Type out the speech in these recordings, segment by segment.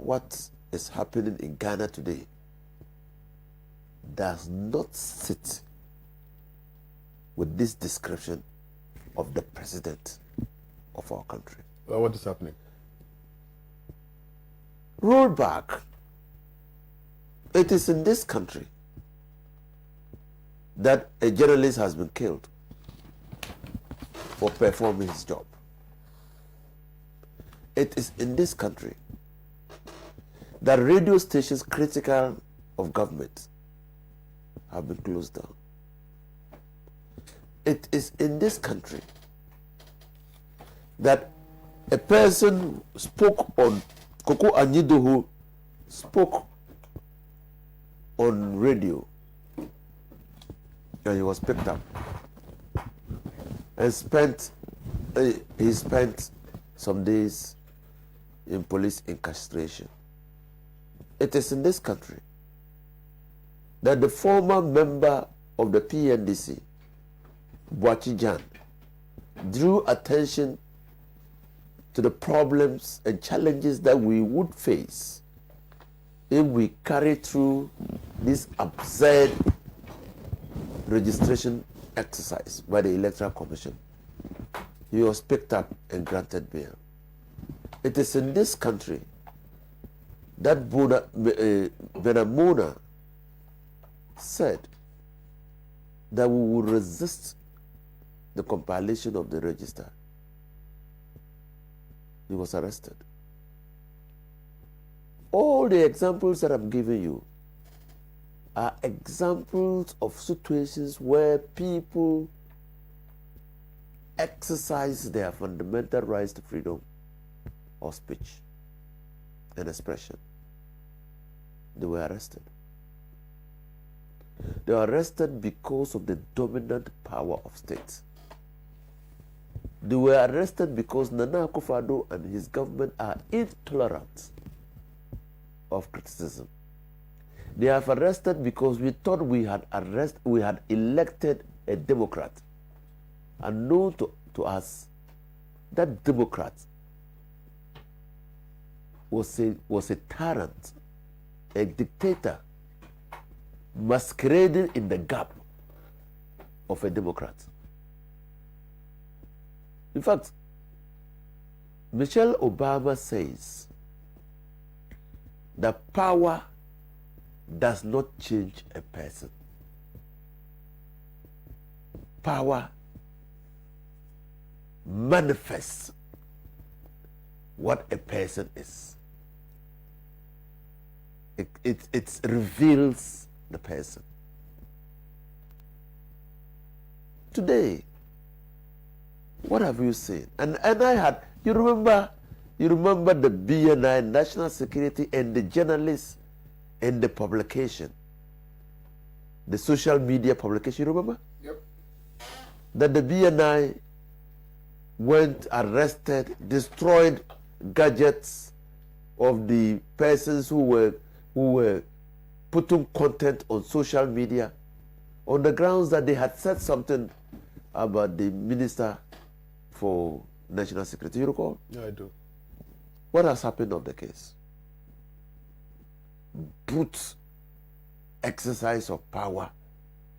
what is happening in Ghana today does not sit with this description of the president of our country. Well, what is happening? Roll back. It is in this country that a journalist has been killed for performing his job. It is in this country that radio stations critical of government have been closed down. It is in this country that a person spoke on Koko Anyido, who spoke on radio, and he was picked up and he spent some days in police incarceration. It is in this country that the former member of the PNDC, Boachi Jan, drew attention to the problems and challenges that we would face if we carry through this absurd registration exercise by the Electoral Commission. He was picked up and granted bail. It is in this country that Benamona said that we will resist the compilation of the register. He was arrested. All the examples that I'm giving you are examples of situations where people exercise their fundamental rights to freedom of speech and expression. They were arrested. They were arrested because of the dominant power of state. They were arrested because Nana Akuffo Addo and his government are intolerant of criticism. They have arrested because we thought we had elected a Democrat, and known to us that Democrat was a tyrant, a dictator, masquerading in the gap of a Democrat. In fact, Michelle Obama says that power does not change a person. Power manifests what a person is. It reveals the person. Today, what have you seen? And I had, you remember the BNI, National Security, and the journalists and the publication, the social media publication, you remember? Yep. That the BNI went, arrested, destroyed gadgets of the persons who were putting content on social media on the grounds that they had said something about the Minister for National Security. You recall? Yeah, I do. What has happened of the case? Brute exercise of power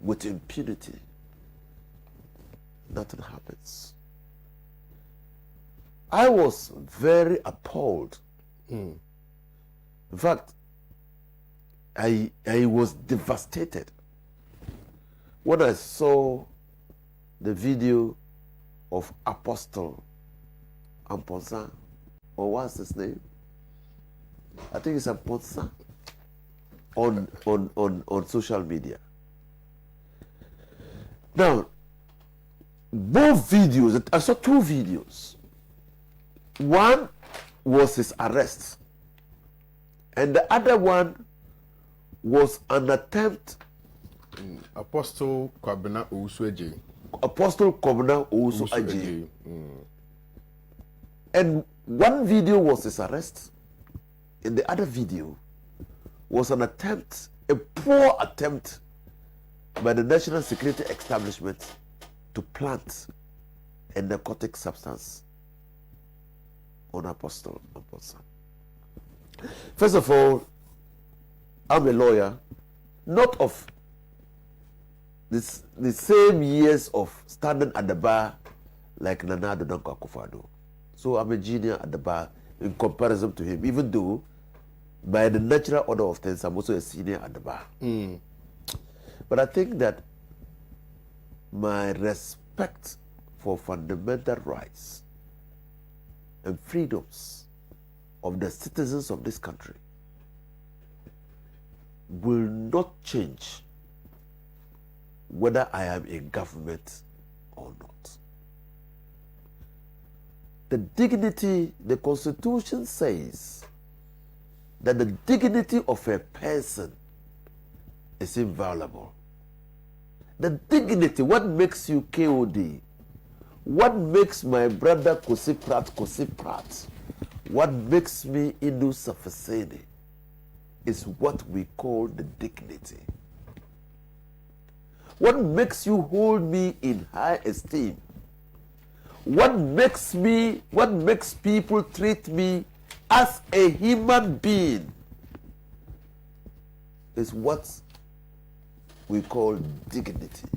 with impunity. Nothing happens. I was very appalled. In fact, I was devastated when I saw the video of Apostle Amponsa, or what's his name? I think it's Amponsa, on social media. Now, both videos, I saw two videos. One was his arrest, and the other one was an attempt. Apostle Kwame Owusu Danso. Apostle Kwame Owusu Danso. And one video was his arrest, and the other video was an attempt, a poor attempt by the National Security Establishment to plant a narcotic substance on Apostle Amponsa. First of all, I'm a lawyer, not of the same years of standing at the bar like Nana Addo Dankwa Akuffo Addo. So I'm a junior at the bar in comparison to him, even though by the natural order of things, I'm also a senior at the bar. But I think that my respect for fundamental rights and freedoms of the citizens of this country will not change whether I am in government or not. The dignity, the Constitution says that the dignity of a person is inviolable. The dignity, what makes you KOD, what makes my brother Kofie Prat, what makes me Inusa Fuseini is what we call the dignity. What makes you hold me in high esteem? What makes people treat me as a human being is what we call dignity.